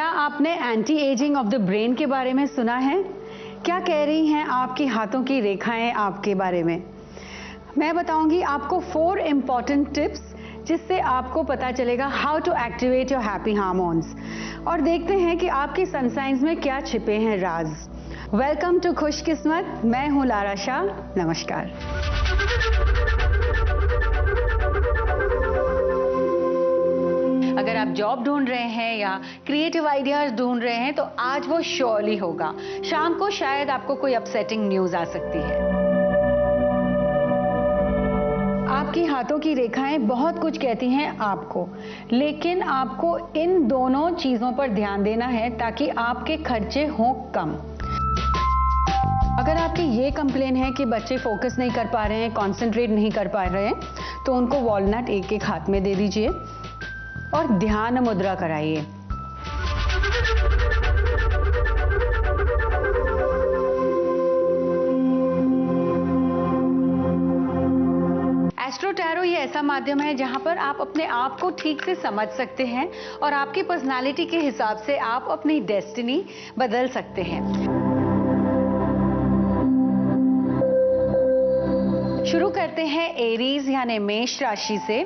क्या आपने anti ageing of the brain के बारे में सुना है? क्या कह रही हैं आपकी हाथों की रेखाएं आपके बारे में? मैं बताऊंगी आपको 4 इम्पॉर्टेंट टिप्स जिससे आपको पता चलेगा how to activate your happy hormones. और देखते हैं कि आपकी सनसाइंस में क्या छिपे हैं राज। वेलकम टू खुशकिस्मत, मैं हूं लारा शाह। नमस्कार। अगर आप जॉब ढूंढ रहे हैं या क्रिएटिव आइडियाज ढूंढ रहे हैं तो आज वो श्योरली होगा। शाम को शायद आपको कोई अपसेटिंग न्यूज आ सकती है। आपकी हाथों की रेखाएं बहुत कुछ कहती हैं आपको, लेकिन आपको इन दोनों चीजों पर ध्यान देना है ताकि आपके खर्चे हों कम। अगर आपकी ये कंप्लेन है कि बच्चे फोकस नहीं कर पा रहे हैं, कंसंट्रेट नहीं कर पा रहे हैं, तो उनको वॉलनट एक हाथ में दे दीजिए और ध्यान मुद्रा कराइए। एस्ट्रो टैरो ये ऐसा माध्यम है जहां पर आप अपने आप को ठीक से समझ सकते हैं और आपकी पर्सनालिटी के हिसाब से आप अपनी डेस्टिनी बदल सकते हैं। शुरू करते हैं एरीज यानी मेष राशि से।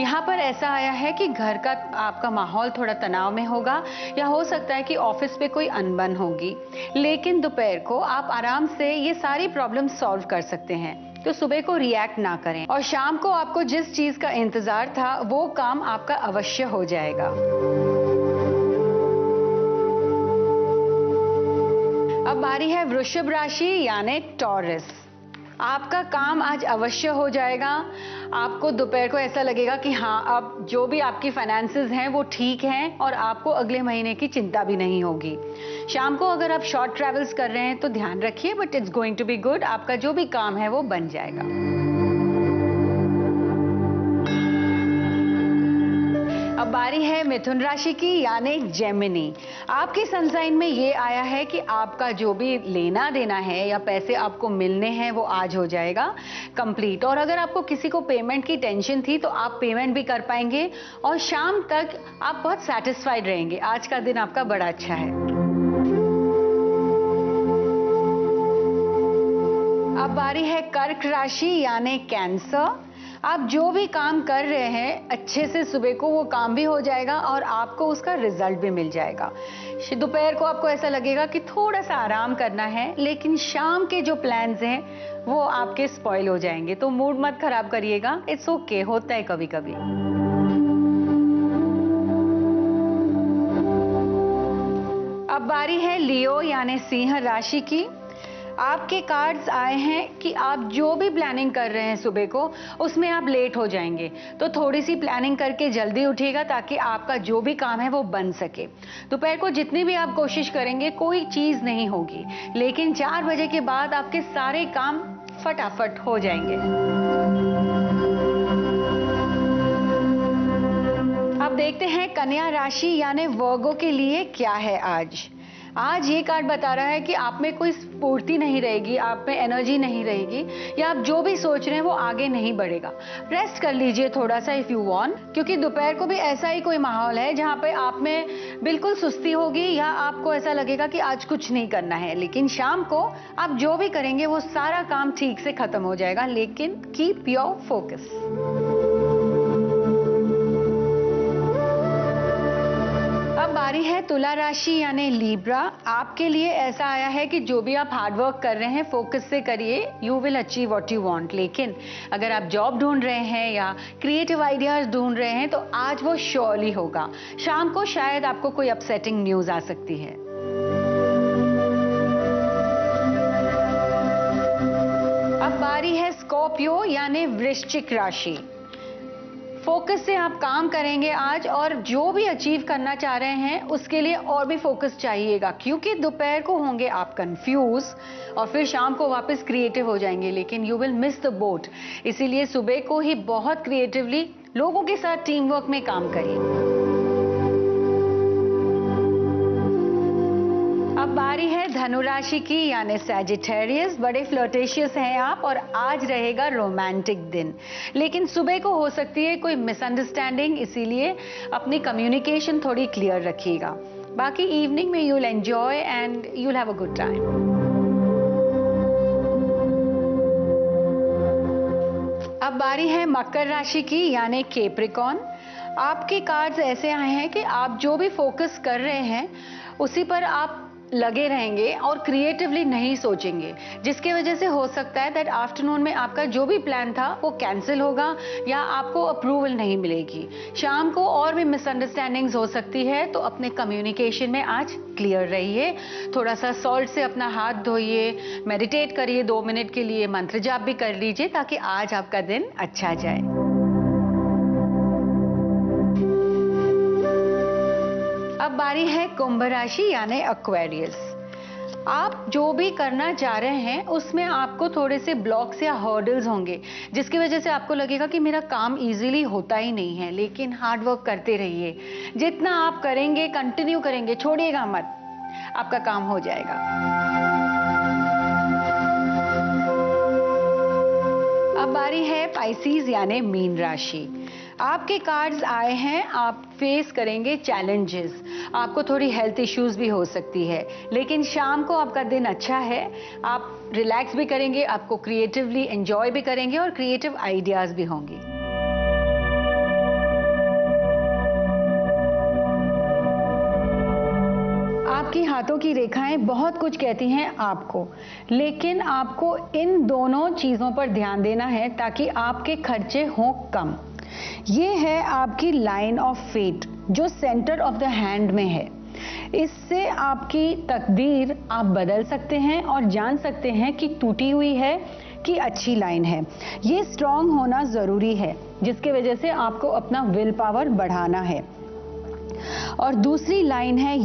यहाँ पर ऐसा आया है कि घर का आपका माहौल थोड़ा तनाव में होगा या हो सकता है कि ऑफिस पे कोई अनबन होगी, लेकिन दोपहर को आप आराम से ये सारी प्रॉब्लम सॉल्व कर सकते हैं। तो सुबह को रिएक्ट ना करें और शाम को आपको जिस चीज का इंतजार था वो काम आपका अवश्य हो जाएगा। अब बारी है वृषभ राशि यानी टॉरस। आपका काम आज अवश्य हो जाएगा। आपको दोपहर को ऐसा लगेगा कि हाँ, अब जो भी आपकी फाइनेंसेस हैं वो ठीक हैं और आपको अगले महीने की चिंता भी नहीं होगी। शाम को अगर आप शॉर्ट ट्रैवल्स कर रहे हैं तो ध्यान रखिए, but it's going to be good. आपका जो भी काम है वो बन जाएगा। अब बारी है मिथुन राशि की यानी जेमिनी। आपकी सनसाइन में ये आया है कि आपका जो भी लेना देना है या पैसे आपको मिलने हैं वो आज हो जाएगा कंप्लीट। और अगर आपको किसी को पेमेंट की टेंशन थी तो आप पेमेंट भी कर पाएंगे और शाम तक आप बहुत सेटिस्फाइड रहेंगे। आज का दिन आपका बड़ा अच्छा है। अब बारी है कर्क राशि यानी कैंसर। आप जो भी काम कर रहे हैं अच्छे से सुबह को वो काम भी हो जाएगा और आपको उसका रिजल्ट भी मिल जाएगा। दोपहर को आपको ऐसा लगेगा कि थोड़ा सा आराम करना है, लेकिन शाम के जो प्लान्स हैं वो आपके स्पॉइल हो जाएंगे। तो मूड मत खराब करिएगा, इट्स ओके, होता है कभी कभी। अब बारी है लियो यानी सिंह राशि की। आपके कार्ड्स आए हैं कि आप जो भी प्लानिंग कर रहे हैं सुबह को उसमें आप लेट हो जाएंगे, तो थोड़ी सी प्लानिंग करके जल्दी उठिएगा ताकि आपका जो भी काम है वो बन सके। दोपहर को जितनी भी आप कोशिश करेंगे कोई चीज नहीं होगी, लेकिन 4 बजे के बाद आपके सारे काम फटाफट हो जाएंगे। अब देखते हैं कन्या राशि यानी वर्गो के लिए क्या है आज। आज ये कार्ड बता रहा है कि आप में कोई स्फूर्ति नहीं रहेगी, आप में एनर्जी नहीं रहेगी, या आप जो भी सोच रहे हैं वो आगे नहीं बढ़ेगा। रेस्ट कर लीजिए थोड़ा सा इफ यू वांट, क्योंकि दोपहर को भी ऐसा ही कोई माहौल है जहां पे आप में बिल्कुल सुस्ती होगी या आपको ऐसा लगेगा कि आज कुछ नहीं करना है। लेकिन शाम को आप जो भी करेंगे वो सारा काम ठीक से खत्म हो जाएगा, लेकिन कीप योर फोकस। अब बारी है तुला राशि यानी लीब्रा। आपके लिए ऐसा आया है कि जो भी आप हार्डवर्क कर रहे हैं फोकस से करिए, you will achieve what you want. लेकिन अगर आप जॉब ढूंढ रहे हैं या क्रिएटिव आइडियाज ढूंढ रहे हैं तो आज वो श्योरली होगा। शाम को शायद आपको कोई अपसेटिंग न्यूज आ सकती है। अब बारी है स्कॉर्पियो यानी वृश्चिक राशि। फोकस से आप काम करेंगे आज और जो भी अचीव करना चाह रहे हैं उसके लिए और भी फोकस चाहिएगा, क्योंकि दोपहर को होंगे आप कंफ्यूज और फिर शाम को वापस क्रिएटिव हो जाएंगे, लेकिन you will miss the boat. इसीलिए सुबह को ही बहुत क्रिएटिवली लोगों के साथ टीम वर्क में काम करिए। अब बारी है धनु राशि की यानी सैजिटेरियस। बड़े फ्लर्टेशियस हैं आप और आज रहेगा रोमांटिक दिन, लेकिन सुबह को हो सकती है कोई मिसअंडरस्टैंडिंग, इसीलिए अपनी कम्युनिकेशन थोड़ी क्लियर रखिएगा। बाकी इवनिंग में you'll enjoy and you'll have a good time. अब बारी है मकर राशि की यानी कैप्रिकॉर्न। आपके कार्ड्स ऐसे आए हैं कि आप जो भी फोकस कर रहे हैं उसी पर आप लगे रहेंगे और क्रिएटिवली नहीं सोचेंगे, जिसकी वजह से हो सकता है दैट आफ्टरनून में आपका जो भी प्लान था वो कैंसिल होगा या आपको अप्रूवल नहीं मिलेगी। शाम को और भी मिसअंडरस्टैंडिंग्स हो सकती है, तो अपने कम्युनिकेशन में आज क्लियर रहिए। थोड़ा सा सॉल्ट से अपना हाथ धोइए, मेडिटेट करिए 2 मिनट के लिए, मंत्र जाप भी कर लीजिए ताकि आज आपका दिन अच्छा जाए। अब बारी है कुंभ राशि यानी एक्वेरियस। आप जो भी करना चाह रहे हैं उसमें आपको थोड़े से ब्लॉक्स या हर्डल्स होंगे, जिसकी वजह से आपको लगेगा कि मेरा काम इजीली होता ही नहीं है, लेकिन हार्ड वर्क करते रहिए। जितना आप करेंगे, कंटिन्यू करेंगे, छोड़िएगा मत, आपका काम हो जाएगा। अब बारी है पाइसेस यानी मीन राशि। आपके कार्ड्स आए हैं, आप फेस करेंगे चैलेंजेस, आपको थोड़ी हेल्थ इश्यूज भी हो सकती है, लेकिन शाम को आपका दिन अच्छा है। आप रिलैक्स भी करेंगे, आपको क्रिएटिवली एंजॉय भी करेंगे और क्रिएटिव आइडियाज भी होंगे। आपकी हाथों की रेखाएं बहुत कुछ कहती हैं आपको, लेकिन आपको इन दोनों चीजों पर ध्यान देना है ताकि आपके खर्चे हों कम। ये है आपकी लाइन ऑफ फेट जो सेंटर ऑफ द हैंड में है। इससे आपकी तकदीर आप बदल सकते हैं और जान सकते हैं कि टूटी हुई है कि अच्छी लाइन है। ये स्ट्रांग होना जरूरी है, जिसकी वजह से आपको अपना विल पावर बढ़ाना है। और दूसरी लाइन है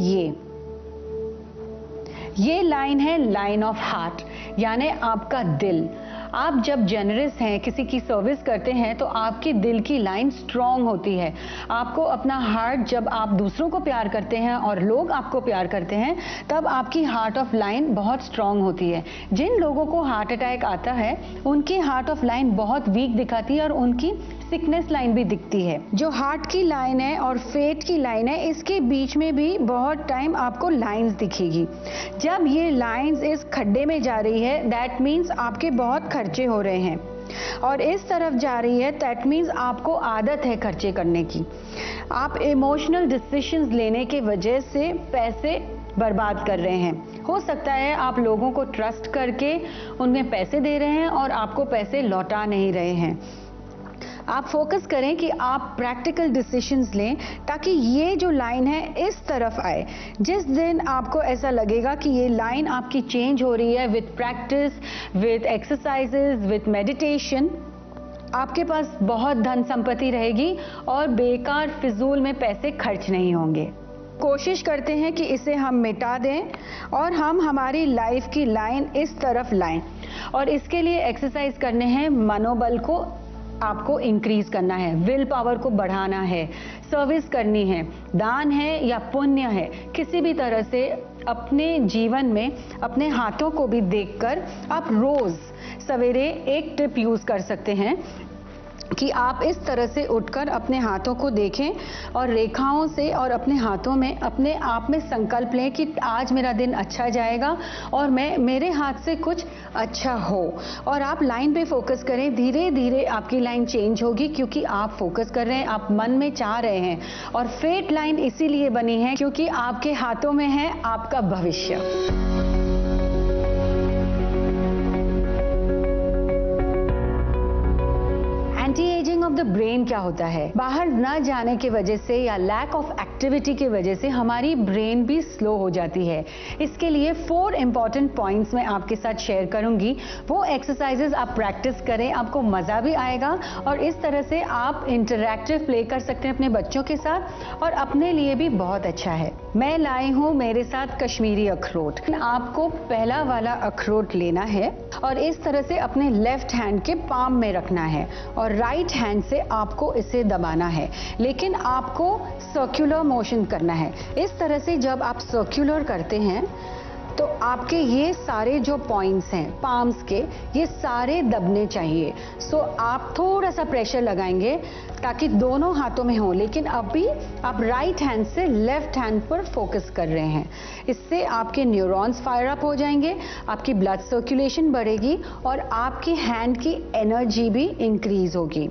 ये लाइन है लाइन ऑफ हार्ट यानी आपका दिल। आप जब जेनरस हैं, किसी की सर्विस करते हैं, तो आपके दिल की लाइन स्ट्रांग होती है। आपको अपना हार्ट, जब आप दूसरों को प्यार करते हैं और लोग आपको प्यार करते हैं, तब आपकी हार्ट ऑफ लाइन बहुत स्ट्रांग होती है। जिन लोगों को हार्ट अटैक आता है उनकी हार्ट ऑफ लाइन बहुत वीक दिखाती है और उनकी सिकनेस लाइन भी दिखती है। जो हार्ट की लाइन है और फेट की लाइन है, इसके बीच में भी बहुत टाइम आपको लाइंस दिखेगी। जब ये लाइंस इस खड्डे में जा रही है, दैट मीन्स आपके बहुत खर्चे हो रहे हैं, और इस तरफ जा रही है, दैट मीन्स आपको आदत है खर्चे करने की। आप इमोशनल डिसीजंस लेने की वजह से पैसे बर्बाद कर रहे हैं। हो सकता है आप लोगों को ट्रस्ट करके उनमें पैसे दे रहे हैं और आपको पैसे लौटा नहीं रहे हैं। आप फोकस करें कि आप प्रैक्टिकल डिसीजंस लें ताकि ये जो लाइन है इस तरफ आए। जिस दिन आपको ऐसा लगेगा कि ये लाइन आपकी चेंज हो रही है with practice, with exercises, with meditation, आपके पास बहुत धन संपत्ति रहेगी और बेकार फिजूल में पैसे खर्च नहीं होंगे। कोशिश करते हैं कि इसे हम मिटा दें और हम हमारी लाइफ की लाइन इस तरफ लाएं, और इसके लिए एक्सरसाइज करने हैं, मनोबल को आपको इंक्रीज करना है, विल पावर को बढ़ाना है, सर्विस करनी है, दान है या पुण्य है, किसी भी तरह से अपने जीवन में अपने हाथों को भी देखकर आप रोज सवेरे एक टिप यूज कर सकते हैं कि आप इस तरह से उठकर अपने हाथों को देखें और रेखाओं से और अपने हाथों में अपने आप में संकल्प लें कि आज मेरा दिन अच्छा जाएगा और मेरे हाथ से कुछ अच्छा हो। और आप लाइन पे फोकस करें, धीरे धीरे आपकी लाइन चेंज होगी क्योंकि आप फोकस कर रहे हैं, आप मन में चाह रहे हैं। और फेट लाइन इसीलिए बनी है क्योंकि आपके हाथों में है आपका भविष्य। Anti ageing of the brain क्या होता है? बाहर न जाने की वजह से या लैक ऑफ एक्टिविटी की वजह से हमारी ब्रेन भी स्लो हो जाती है। इसके लिए 4 इंपॉर्टेंट पॉइंट्स मैं आपके साथ शेयर करूंगी। वो एक्सरसाइजेस आप प्रैक्टिस करें, आपको मजा भी आएगा और इस तरह से आप इंटरैक्टिव प्ले कर सकते हैं अपने बच्चों के साथ और अपने लिए भी बहुत अच्छा है। मैं लाई हूं मेरे साथ कश्मीरी अखरोट। आपको पहला वाला अखरोट लेना है और इस तरह से अपने लेफ्ट हैंड के पाम में रखना है और राइट हैंड से आपको इसे दबाना है, लेकिन आपको सर्कुलर मोशन करना है। इस तरह से जब आप सर्कुलर करते हैं तो आपके ये सारे जो पॉइंट्स हैं पाम्स के, ये सारे दबने चाहिए। सो आप थोड़ा सा प्रेशर लगाएंगे ताकि दोनों हाथों में हो, लेकिन अभी आप राइट हैंड से लेफ्ट हैंड पर फोकस कर रहे हैं। इससे आपके न्यूरॉन्स फायर अप हो जाएंगे, आपकी ब्लड सर्कुलेशन बढ़ेगी और आपकी हैंड की एनर्जी भी इंक्रीज होगी।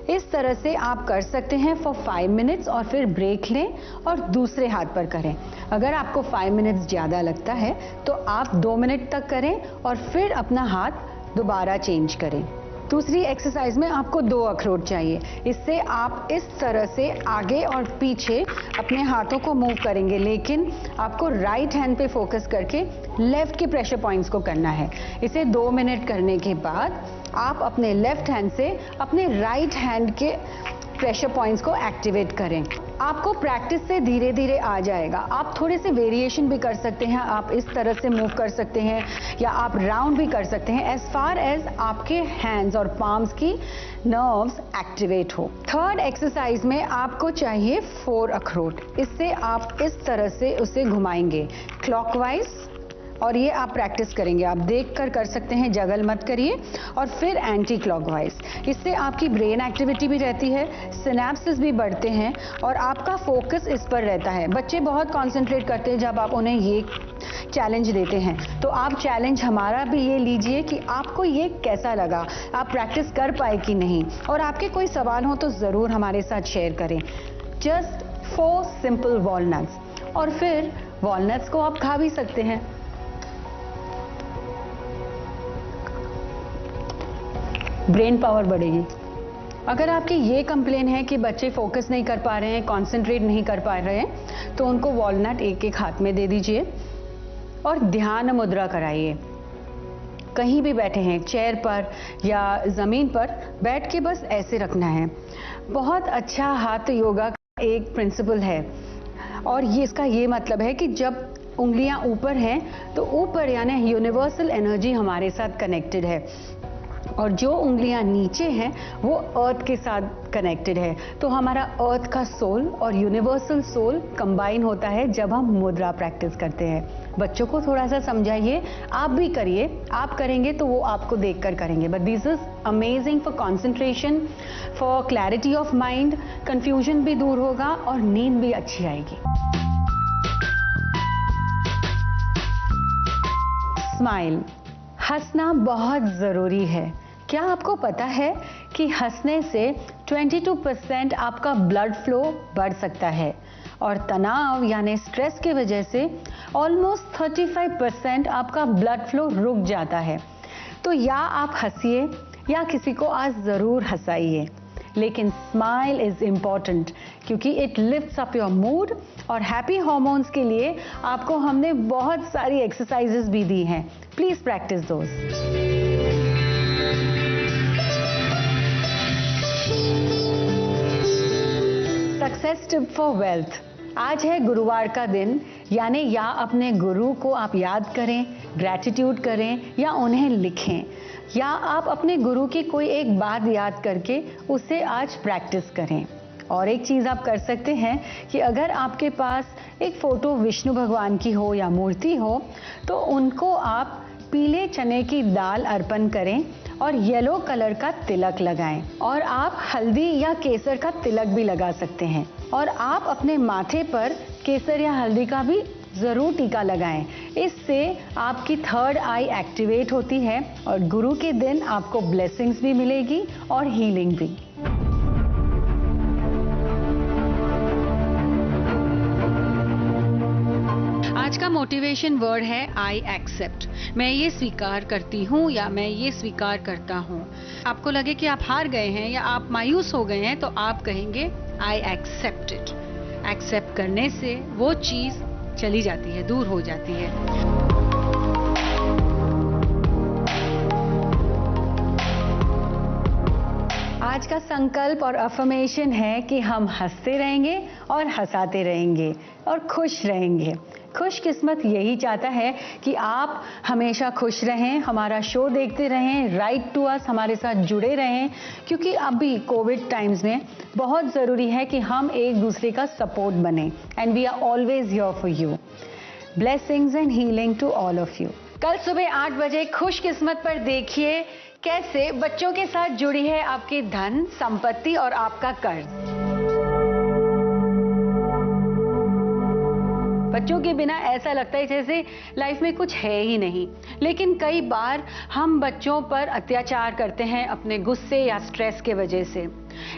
इस तरह से आप कर सकते हैं फॉर 5 मिनट्स और फिर ब्रेक लें और दूसरे हाथ पर करें। अगर आपको 5 मिनट्स ज़्यादा लगता है तो आप 2 मिनट तक करें और फिर अपना हाथ दोबारा चेंज करें। दूसरी एक्सरसाइज में आपको 2 अखरोट चाहिए। इससे आप इस तरह से आगे और पीछे अपने हाथों को मूव करेंगे, लेकिन आपको राइट हैंड पे फोकस करके लेफ्ट के प्रेशर पॉइंट्स को करना है। इसे 2 मिनट करने के बाद आप अपने लेफ्ट हैंड से अपने राइट हैंड के प्रेशर पॉइंट्स को एक्टिवेट करें। आपको प्रैक्टिस से धीरे धीरे आ जाएगा। आप थोड़े से वेरिएशन भी कर सकते हैं, आप इस तरह से मूव कर सकते हैं या आप राउंड भी कर सकते हैं, एज फार एज आपके हैंड्स और पाम्स की नर्व्स एक्टिवेट हो। थर्ड एक्सरसाइज में आपको चाहिए 4 अखरोट। इससे आप इस तरह से उसे घुमाएंगे क्लॉकवाइज, और ये आप प्रैक्टिस करेंगे। आप देखकर कर सकते हैं, जगल मत करिए। और फिर एंटी क्लॉकवाइज। इससे आपकी ब्रेन एक्टिविटी भी रहती है, सिनेप्सिस भी बढ़ते हैं और आपका फोकस इस पर रहता है। बच्चे बहुत कॉन्सेंट्रेट करते हैं जब आप उन्हें ये चैलेंज देते हैं, तो आप चैलेंज हमारा भी ये लीजिए कि आपको ये कैसा लगा, आप प्रैक्टिस कर पाए कि नहीं, और आपके कोई सवाल हो तो ज़रूर हमारे साथ शेयर करें। जस्ट 4 सिंपल वॉलनट्स, और फिर वॉलनट्स को आप खा भी सकते हैं। ब्रेन पावर बढ़ेगी। अगर आपकी ये कंप्लेन है कि बच्चे फोकस नहीं कर पा रहे हैं, कंसंट्रेट नहीं कर पा रहे हैं, तो उनको वॉलनट एक एक हाथ में दे दीजिए और ध्यान मुद्रा कराइए। कहीं भी बैठे हैं, चेयर पर या ज़मीन पर बैठ के बस ऐसे रखना है। बहुत अच्छा हाथ योगा का एक प्रिंसिपल है, और ये इसका ये मतलब है कि जब उंगलियां ऊपर हैं तो ऊपर यानी यूनिवर्सल एनर्जी हमारे साथ कनेक्टेड है, और जो उंगलियां नीचे हैं वो अर्थ के साथ कनेक्टेड है। तो हमारा अर्थ का सोल और यूनिवर्सल सोल कंबाइन होता है जब हम मुद्रा प्रैक्टिस करते हैं। बच्चों को थोड़ा सा समझाइए, आप भी करिए। आप करेंगे तो वो आपको देखकर करेंगे। But this is amazing for concentration, for clarity of mind. Confusion भी दूर होगा और नींद भी अच्छी आएगी। स्माइल, हंसना बहुत ज़रूरी है। क्या आपको पता है कि हंसने से 22% आपका ब्लड फ्लो बढ़ सकता है, और तनाव यानी स्ट्रेस की वजह से ऑलमोस्ट 35% आपका ब्लड फ्लो रुक जाता है। तो या आप हंसिए या किसी को आज ज़रूर हंसाइए, लेकिन स्माइल इज़ इम्पॉर्टेंट क्योंकि it lifts up your mood. और हैप्पी हॉर्मोन्स के लिए आपको हमने बहुत सारी एक्सरसाइजेस भी दी हैं। Please practice those. Success tip for wealth. आज है गुरुवार का दिन, यानी या अपने गुरु को आप याद करें, ग्रैटिट्यूड करें या उन्हें लिखें, या आप अपने गुरु की कोई एक बात याद करके उसे आज प्रैक्टिस करें। और एक चीज़ आप कर सकते हैं कि अगर आपके पास एक फ़ोटो विष्णु भगवान की हो या मूर्ति हो, तो उनको आप पीले चने की दाल अर्पण करें और येलो कलर का तिलक लगाएं। और आप हल्दी या केसर का तिलक भी लगा सकते हैं। और आप अपने माथे पर केसर या हल्दी का भी ज़रूर टीका लगाएं। इससे आपकी थर्ड आई एक्टिवेट होती है और गुरु के दिन आपको ब्लेसिंग्स भी मिलेगी और हीलिंग भी। आज का मोटिवेशन वर्ड है आई एक्सेप्ट। मैं ये स्वीकार करती हूँ या मैं ये स्वीकार करता हूँ। आपको लगे कि आप हार गए हैं या आप मायूस हो गए हैं, तो आप कहेंगे आई एक्सेप्ट इट। एक्सेप्ट करने से वो चीज़ चली जाती है, दूर हो जाती है। आज का संकल्प और अफर्मेशन है कि हम हंसते रहेंगे और हंसाते रहेंगे और खुश रहेंगे। खुशकिस्मत यही चाहता है कि आप हमेशा खुश रहें, हमारा शो देखते रहें, राइट टू अस हमारे साथ जुड़े रहें, क्योंकि अभी कोविड टाइम्स में बहुत ज़रूरी है कि हम एक दूसरे का सपोर्ट बने। And we are always here for you. Blessings and healing to all of you. कल सुबह 8 बजे खुशकिस्मत पर देखिए कैसे बच्चों के साथ जुड़ी है आपकी धन, संपत्ति और आपका कर्ज। बच्चों के बिना ऐसा लगता है जैसे लाइफ में कुछ है ही नहीं, लेकिन कई बार हम बच्चों पर अत्याचार करते हैं अपने गुस्से या स्ट्रेस के वजह से।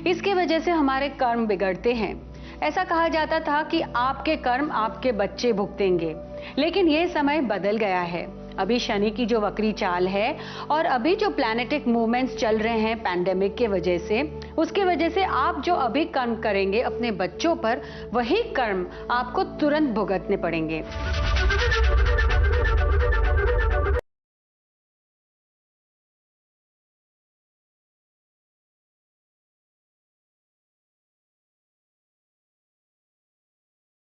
इसके वजह से हमारे कर्म बिगड़ते हैं। ऐसा कहा जाता था कि आपके कर्म आपके बच्चे भुगतेंगे, लेकिन ये समय बदल गया है। अभी शनि की जो वक्री चाल है और अभी जो प्लैनेटिक मूवमेंट्स चल रहे हैं पैंडेमिक के वजह से, उसके वजह से आप जो अभी कर्म करेंगे अपने बच्चों पर, वही कर्म आपको तुरंत भुगतने पड़ेंगे।